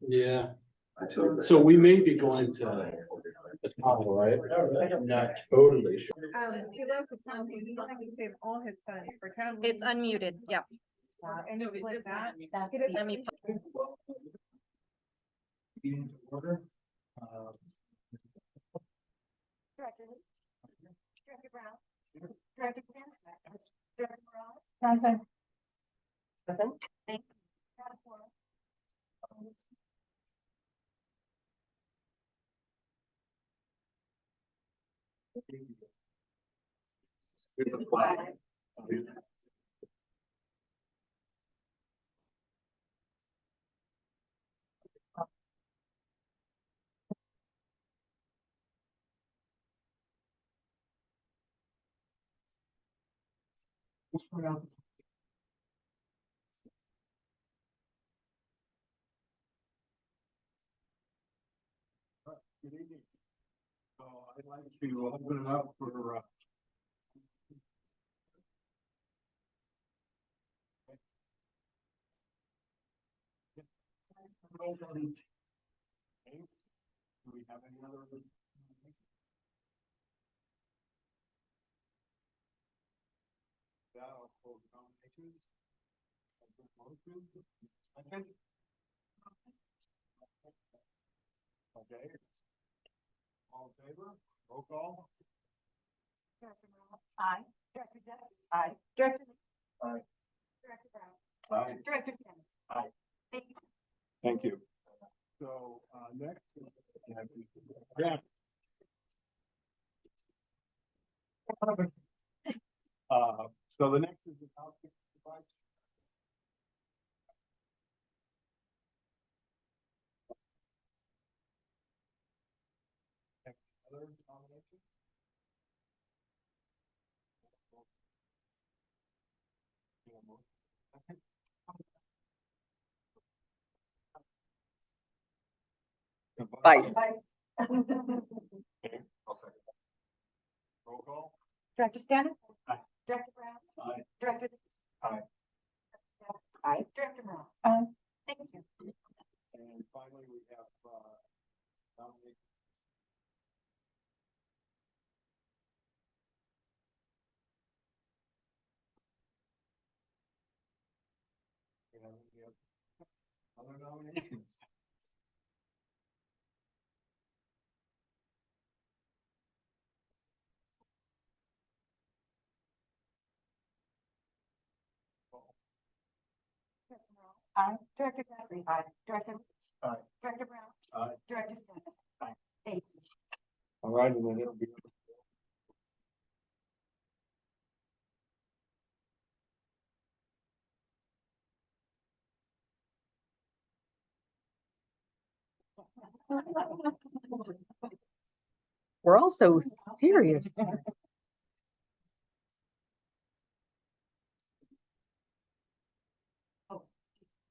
Yeah. So we may be going to the top, right? I'm not totally sure. He loves the town, he wants to save all his funds for town. It's unmuted, yeah. And it was like that. Let me. Order. Director Brown. Director Director Present. Present. Thank you. Here's a flag. Good evening. So I'd like to open it up for do we have any other? I'll close nominations. Okay. All in favor? Roll call. Aye. Director Jeff. Aye. Director. Aye. Director Brown. Aye. Director Sanders. Aye. Thank you. Thank you. So, next. Yeah. So the next is the housekeeping device. Other nominations? Vice. Okay, I'll second that. Roll call. Director Sanders. Aye. Director Brown. Aye. Director. Aye. Aye. Director Brown. Aye. Thank you. And finally, we have, nominations. We have any other nominations? Aye. Director Jeffrey. Aye. Director. Aye. Director Brown. Aye. Director Sanders. Aye. Thank you. All right, and then it'll be. We're all so serious.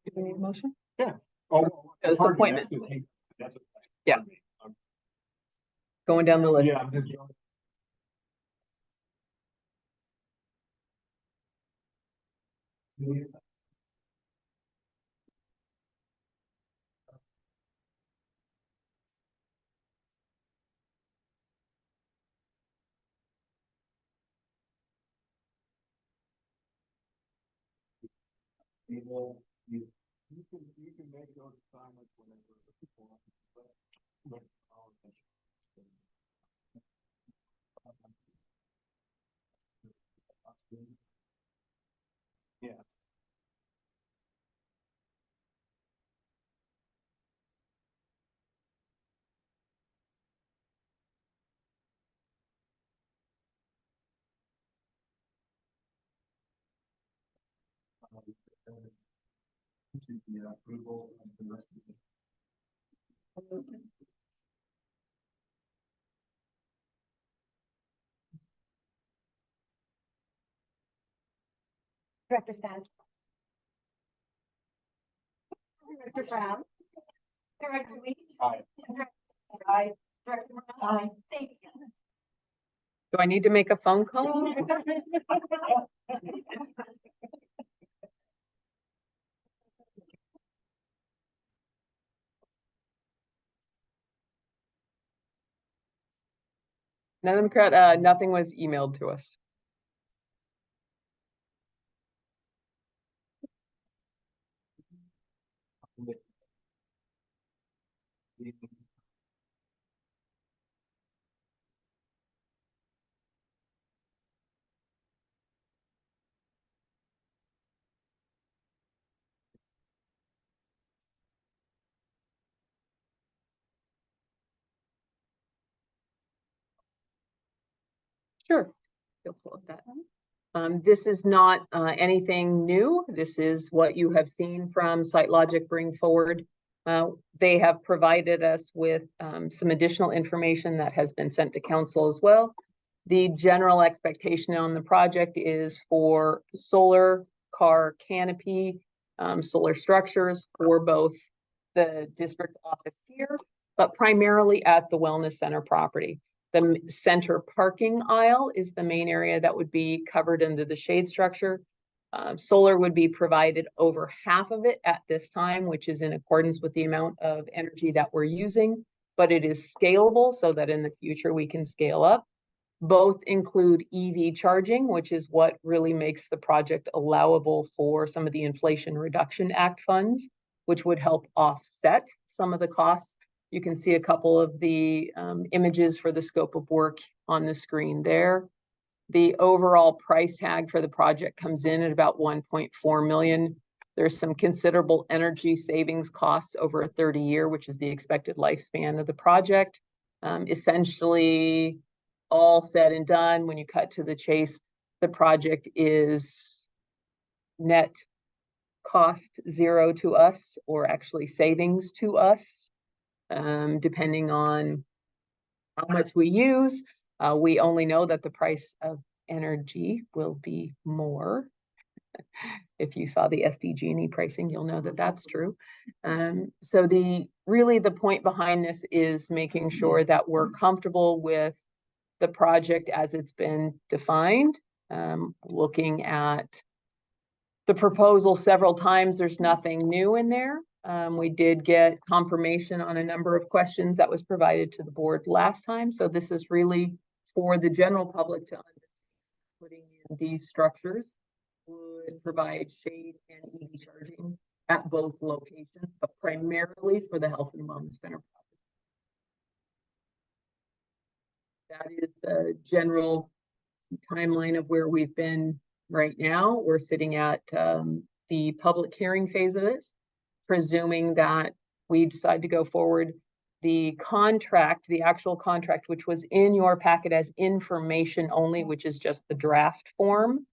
Do we need a motion? Oh. This pardon me, appointment. that's a- Yeah. Going down the list. Yeah. I'm just- You can make those assignments whenever. Yeah. The approval of the rest of it. Director Sanders. Director Brown. Director Lee. Aye. Aye. Director Morales? Aye. Thank you. Do I need to make a phone call? Madam Clerk, nothing was emailed to us. Sure. You'll pull up that. This is not anything new. This is what you have seen from SiteLogic bring forward. They have provided us with some additional information that has been sent to council as well. The general expectation on the project is for solar car canopy, solar structures for both the district office here, but primarily at the Wellness Center property. The center parking aisle is the main area that would be covered under the shade structure. Solar would be provided over half of it at this time, which is in accordance with the amount of energy that we're using, but it is scalable so that in the future we can scale up. Both include EV charging, which is what really makes the project allowable for some of the Inflation Reduction Act funds, which would help offset some of the costs. You can see a couple of the images for the scope of work on the screen there. The overall price tag for the project comes in at about 1.4 million. There's some considerable energy savings costs over a 30-year, which is the expected lifespan of the project. Essentially, all said and done, when you cut to the chase, the project is net cost zero to us, or actually savings to us, depending on how much we use. We only know that the price of energy will be more. If you saw the SDG&E pricing, you'll know that that's true. So really the point behind this is making sure that we're comfortable with the project as it's been defined. Looking at the proposal several times, there's nothing new in there. We did get confirmation on a number of questions that was provided to the board last time. So this is really for the general public to understand putting in these structures would provide shade and EV charging at both locations, but primarily for the Health and Wellness Center. That is the general timeline of where we've been right now. We're sitting at the public hearing phase of this, presuming that we decide to go forward. The contract, the actual contract, which was in your packet as information only, which is just the draft form.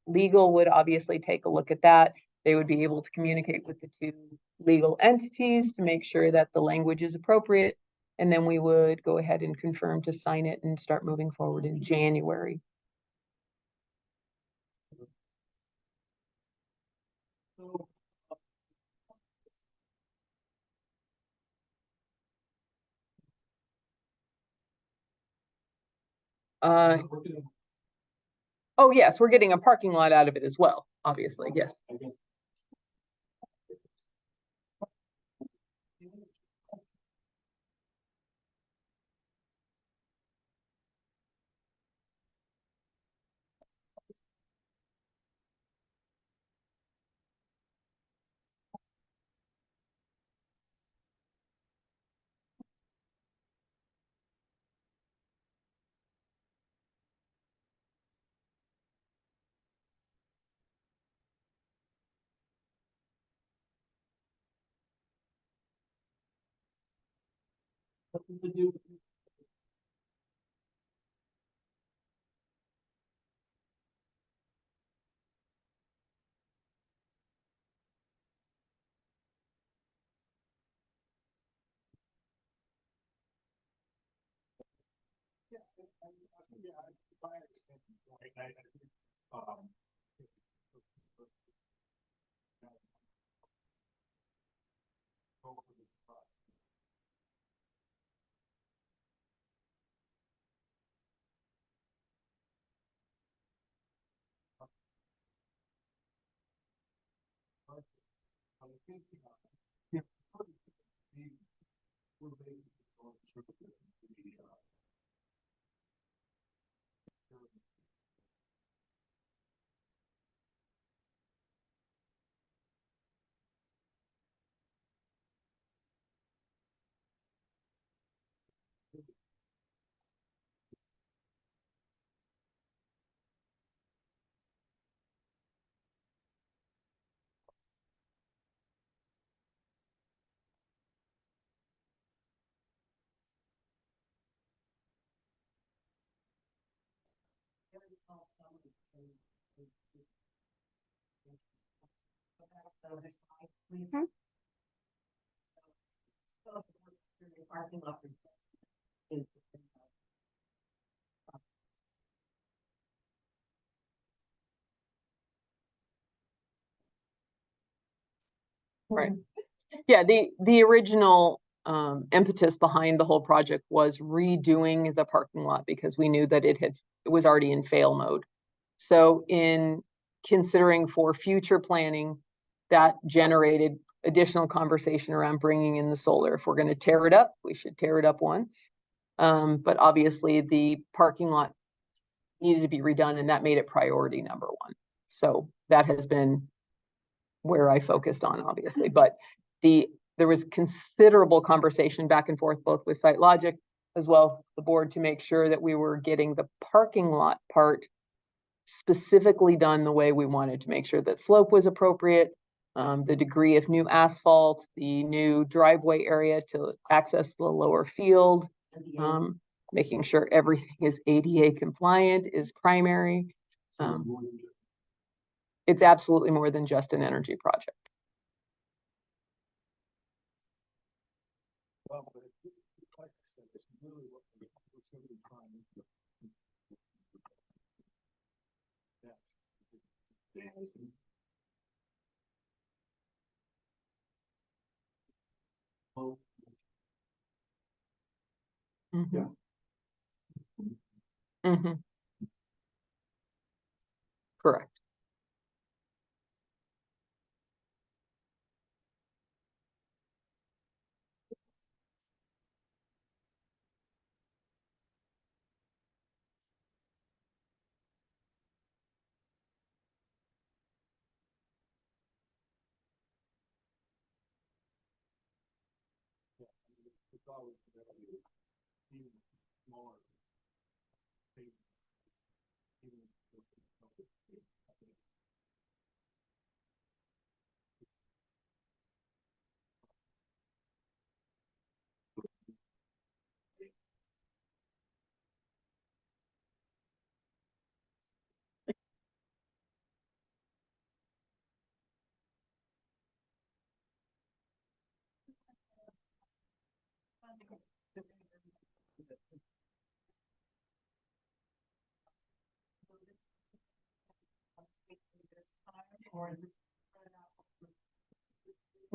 Legal would obviously take a look at that. They would be able to communicate with the two legal entities to make sure that the language is appropriate. And then we would go ahead and confirm to sign it and start moving forward in January. Oh, yes, we're getting a parking lot out of it as well, obviously, yes. Right. Yeah, the original impetus behind the whole project was redoing the parking lot because we knew that it was already in fail mode. So in considering for future planning, that generated additional conversation around bringing in the solar. If we're going to tear it up, we should tear it up once. But obviously the parking lot needed to be redone, and that made it priority number one. So that has been where I focused on, obviously, but there was considerable conversation back and forth, both with SiteLogic as well as the board, to make sure that we were getting the parking lot part specifically done the way we wanted, to make sure that slope was appropriate, the degree of new asphalt, the new driveway area to access the lower field, making sure everything is ADA compliant is primary. It's absolutely more than just an energy project. Mhm. Mhm. Correct.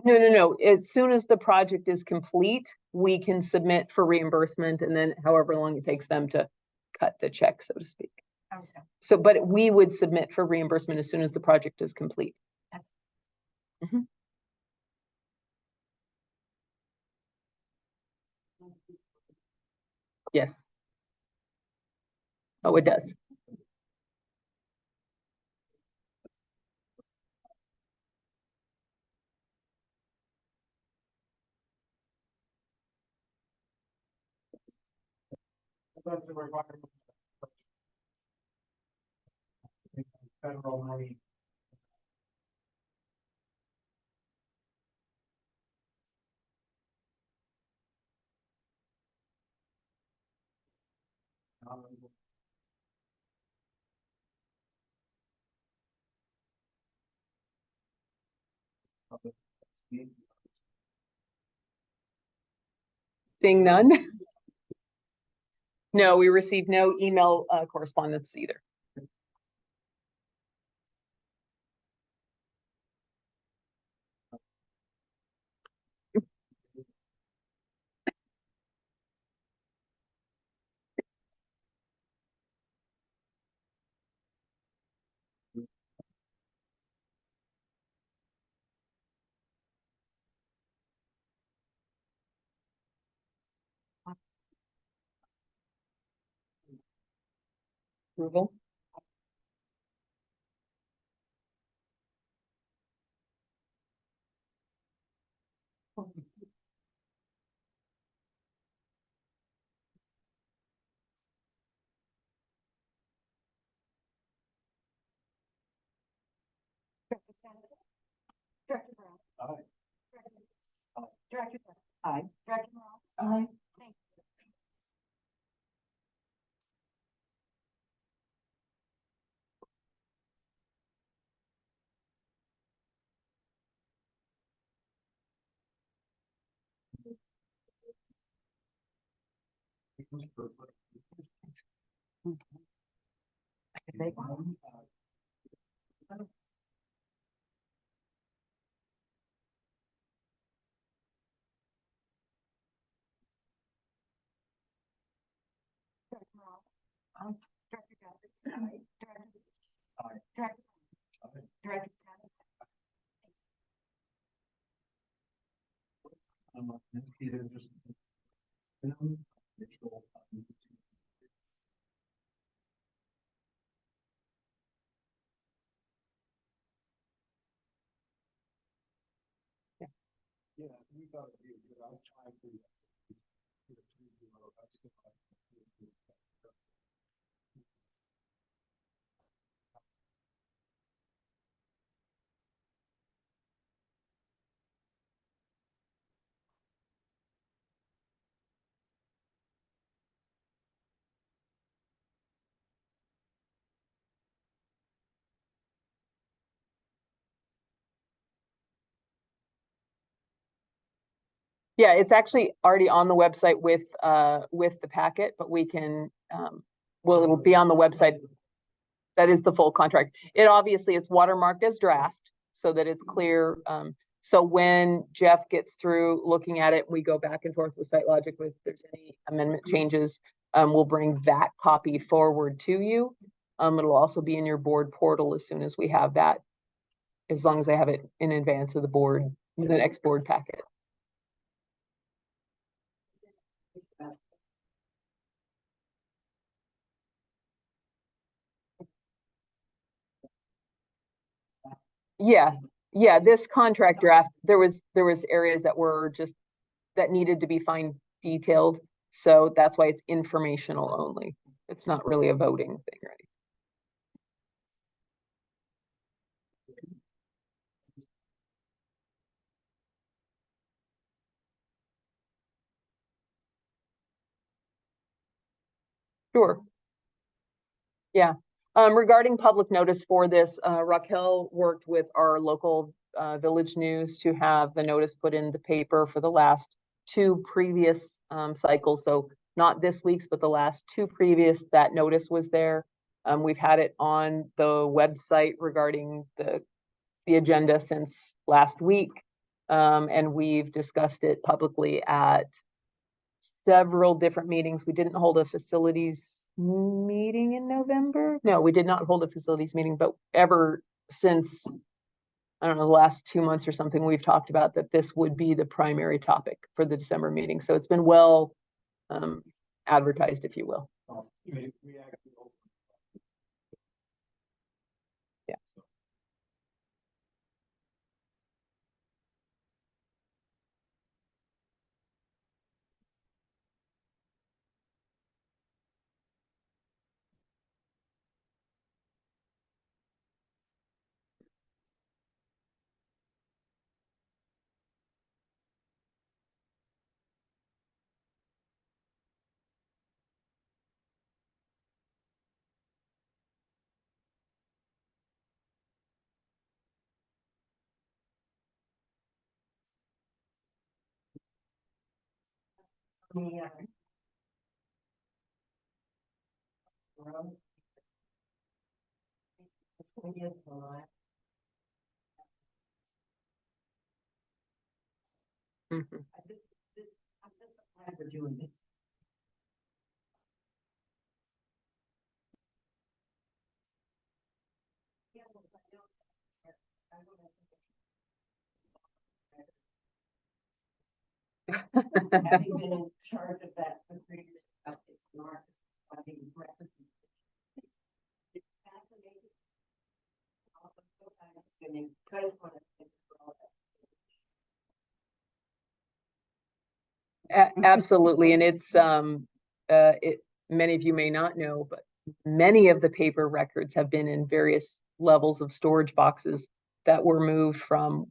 No. As soon as the project is complete, we can submit for reimbursement, and then however long it takes them to cut the check, so to speak. Okay. So, but we would submit for reimbursement as soon as the project is complete. Mhm. Yes. Oh, it does. That's a requirement. Federal money. Seeing none? No, we received no email correspondence either. approval. Director Sanderson. Director Brown. Aye. Director Dutton. Aye. Director Morales. Aye. Thank you. Director Morales. Aye. Director Dutton. Aye. Director Beach. Aye. Director Brown. Aye. Director Sanderson. Either just. Yeah, we thought it'd be a good time for you. Yeah, it's actually already on the website with the packet, but we can, well, it'll be on the website. That is the full contract. It obviously is watermarked as draft so that it's clear. So when Jeff gets through looking at it, we go back and forth with SiteLogic if there's any amendment changes. We'll bring that copy forward to you. It'll also be in your board portal as soon as we have that, as long as I have it in advance of the board, the next board packet. Yeah, yeah, this contract draft, there was areas that were just, that needed to be fine detailed. So that's why it's informational only. It's not really a voting thing, right? Sure. Yeah. Regarding public notice for this, Raquel worked with our local village news to have the notice put in the paper for the last two previous cycles. So not this week's, but the last two previous, that notice was there. We've had it on the website regarding the agenda since last week. And we've discussed it publicly at several different meetings. We didn't hold a facilities meeting in November. No, we did not hold a facilities meeting, but ever since, I don't know, the last 2 months or something, we've talked about that this would be the primary topic for the December meeting. So it's been well advertised, if you will. Yeah. Mhm. Having been in charge of that for 3 years, it's not funding records. mean, I just want to. Absolutely, and it's many of you may not know, but many of the paper records have been in various levels of storage boxes that were moved from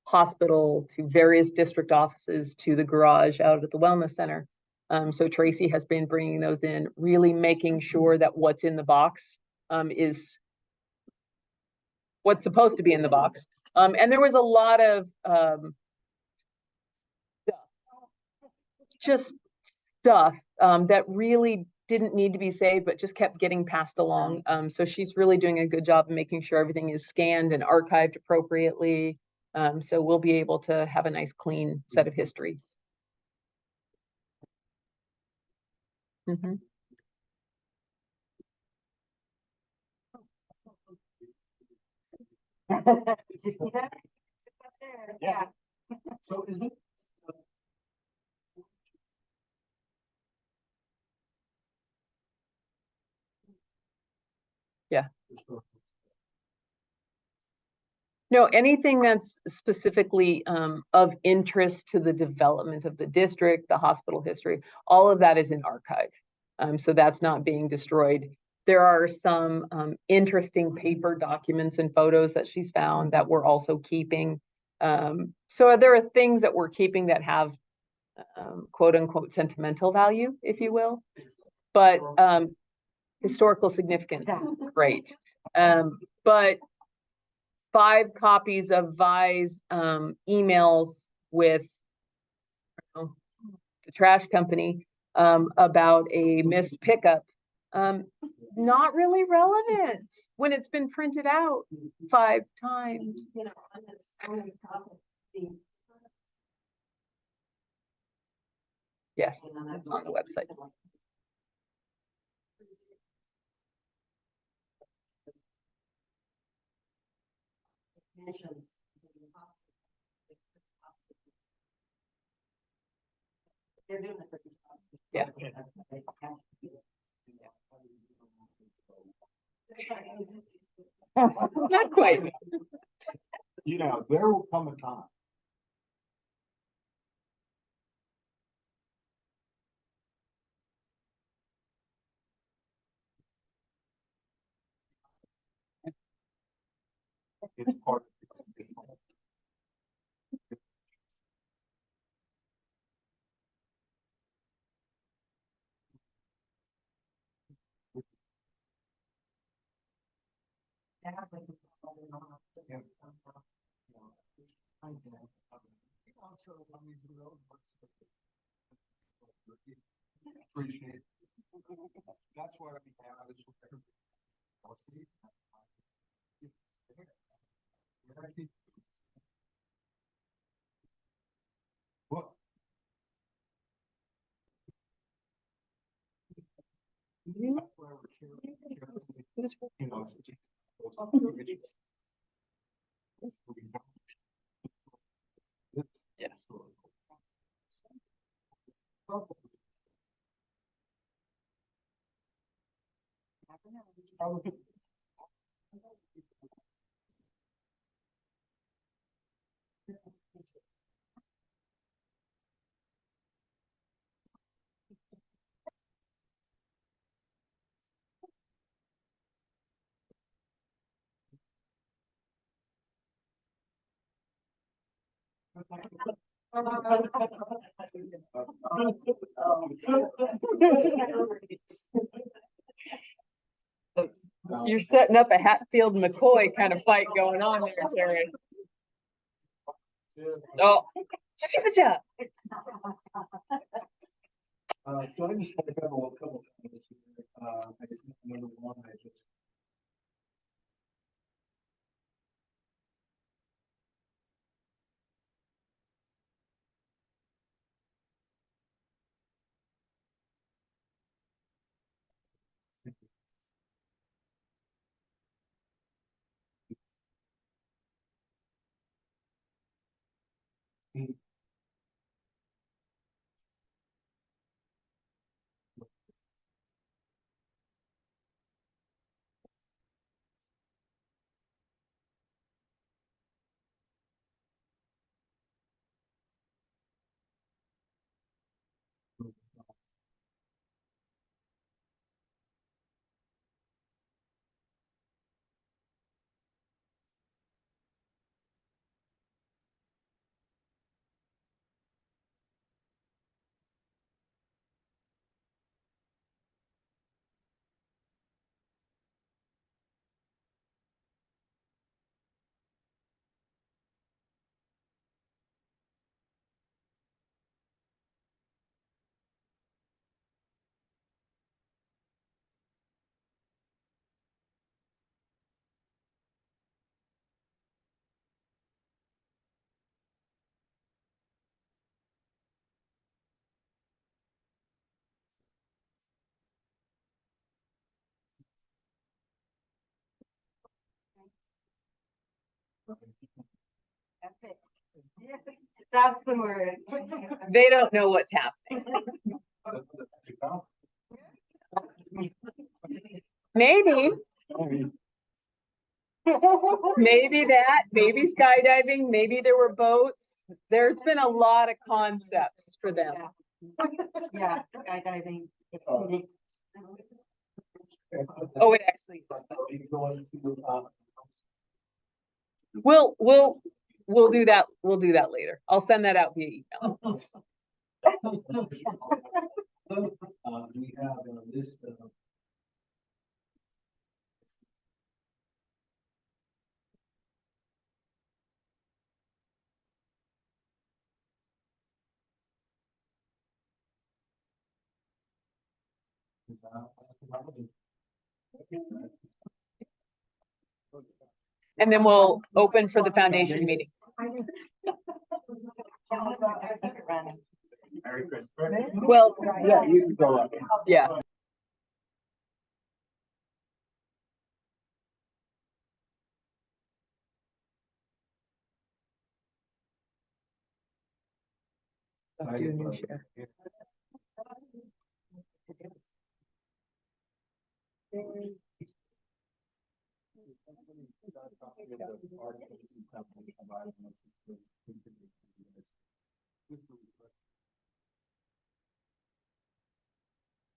hospital to various district offices to the garage out at the wellness center. So Tracy has been bringing those in, really making sure that what's in the box is what's supposed to be in the box. And there was a lot of just stuff that really didn't need to be saved, but just kept getting passed along. So she's really doing a good job of making sure everything is scanned and archived appropriately. So we'll be able to have a nice clean set of histories. Mm-hmm. Did you see that? It's up there. Yeah. So is it? Yeah. No, anything that's specifically of interest to the development of the district, the hospital history, all of that is in archive. So that's not being destroyed. There are some interesting paper documents and photos that she's found that we're also keeping. So there are things that we're keeping that have quote unquote sentimental value, if you will, but historical significance, great. But 5 copies of Vi's emails with the trash company about a missed pickup, not really relevant when it's been printed out 5 times. You know, on this topic, Yes, it's on the website. Mentions they're doing a pretty job. Yeah. Not quite. You know, there will come a time. It's part of the appreciate. That's why we have this. What? You know, Yeah. You're setting up a Hatfield McCoy kind of fight going on there, Terry. Oh, job. So I just had a couple things here. I just number one, I just. That's it. That's the word. They don't know what's happening. Maybe, maybe that, maybe skydiving, maybe there were boats. There's been a lot of concepts for them. Yeah, skydiving. Oh, it actually, we'll do that. We'll do that later. I'll send that out via email. We have a list of. And then we'll open for the foundation meeting. Merry Christmas. Well, Yeah, you can go up. yeah. Do a new share.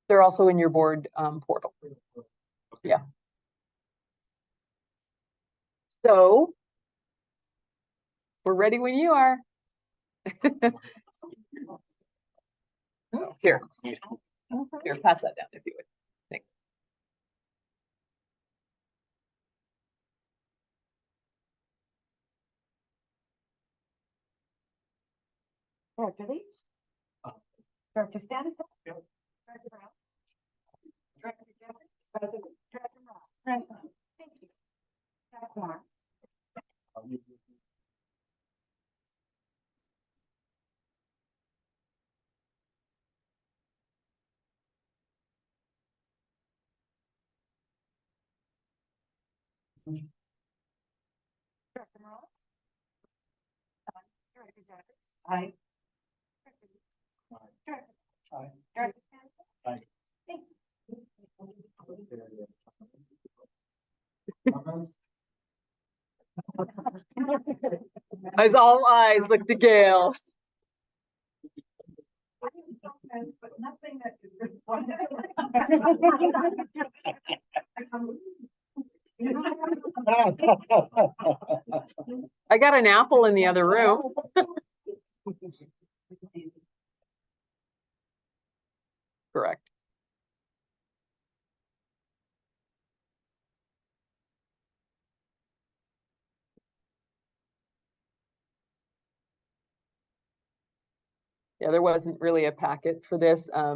They're also in your board portal. Yeah. So we're ready when you are. Here, pass that down if you would. Thanks. Director Leach? Director Stanis? Director Brown? Director Jeffrey? Present. Director Ross? Present. Thank you. Director Moore? Director Moore? Director Jeffrey? Aye. Director. Aye. Director Stanis? Aye. Thank you. As all eyes look to Gail. But nothing that is good. I got an apple in the other room. Correct. Yeah, there wasn't really a packet for this. I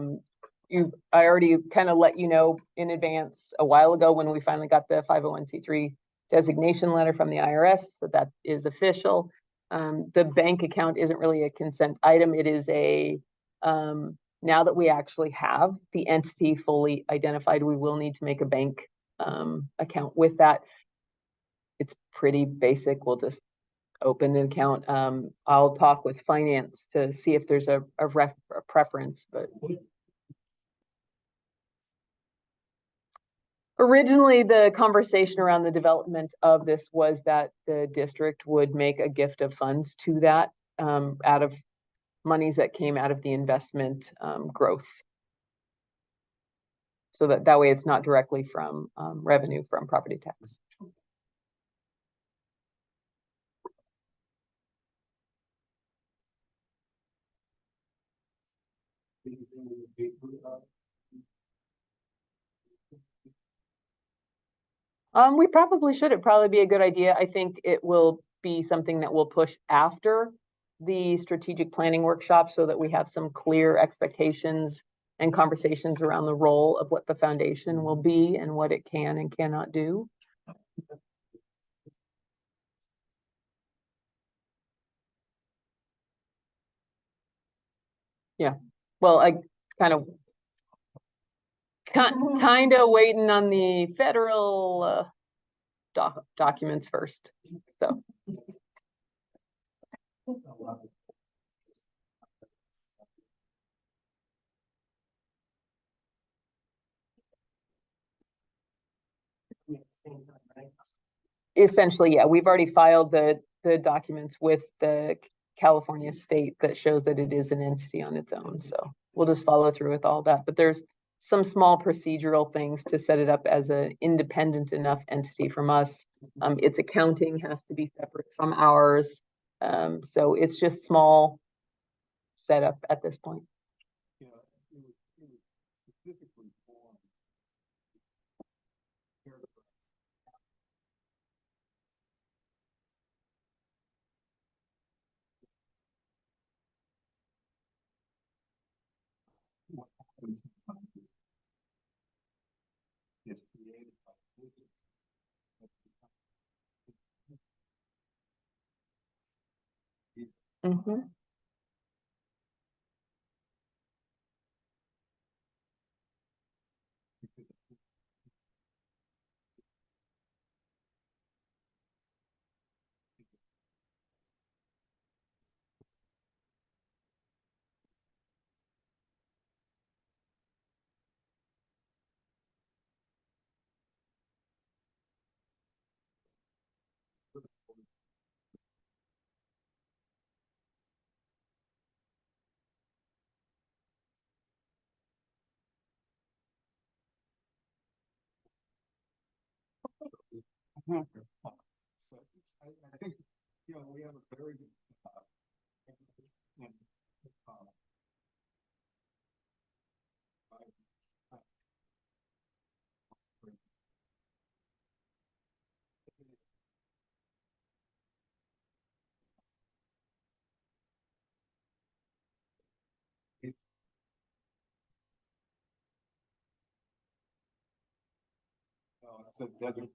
already kind of let you know in advance a while ago when we finally got the 501c3 designation letter from the IRS, so that is official. The bank account isn't really a consent item. It is a, now that we actually have the entity fully identified, we will need to make a bank account with that. It's pretty basic. We'll just open an account. I'll talk with finance to see if there's a preference, but originally the conversation around the development of this was that the district would make a gift of funds to that out of monies that came out of the investment growth. So that way it's not directly from revenue from property tax. We probably should. It'd probably be a good idea. I think it will be something that we'll push after the strategic planning workshop so that we have some clear expectations and conversations around the role of what the foundation will be and what it can and cannot do. Yeah, well, I kind of waiting on the federal documents first. So Essentially, yeah, we've already filed the documents with the California state that shows that it is an entity on its own, so we'll just follow through with all that, but there's some small procedural things to set it up as an independent enough entity from us. Its accounting has to be separate from ours, so it's just small setup at this point. Yeah, it was specifically formed. What happens is created by Mm-hmm. So I think, we have a very good, and, uh, it's a desert.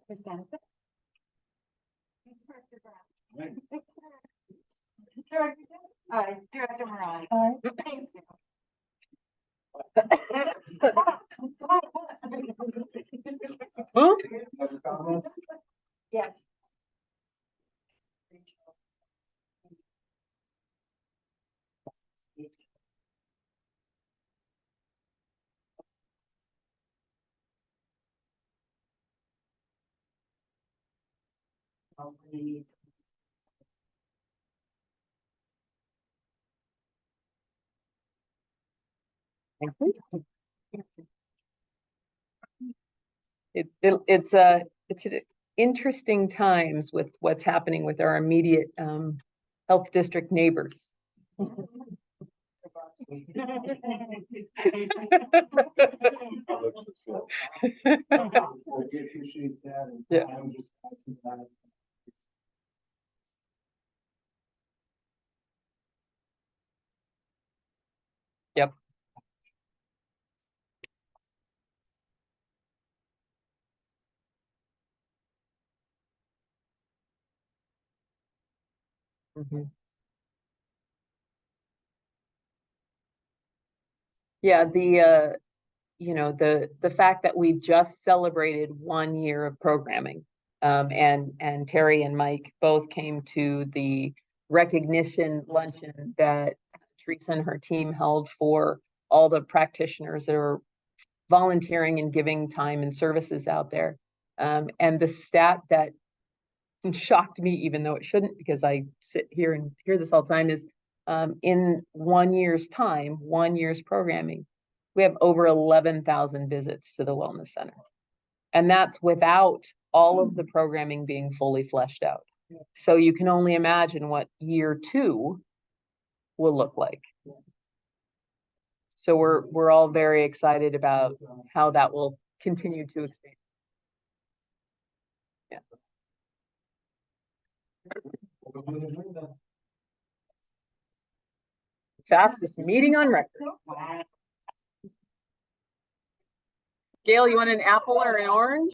Ms. Dennison? Director Brown? Director Dennison? Aye. Director Morales? Aye. Thank you. Huh? Yes. It's interesting times with what's happening with our immediate health district neighbors. Yeah. Yep. Mhm. Yeah, the fact that we just celebrated 1 year of programming. And Terry and Mike both came to the recognition luncheon that Teresa and her team held for all the practitioners that are volunteering and giving time and services out there. And the stat that shocked me, even though it shouldn't, because I sit here and hear this all the time, is in 1 year's time, 1 year's programming, we have over 11,000 visits to the Wellness Center. And that's without all of the programming being fully fleshed out. So you can only imagine what year 2 will look like. So we're all very excited about how that will continue to expand. Yeah. Fastest meeting on record. Gail, you want an apple or an orange?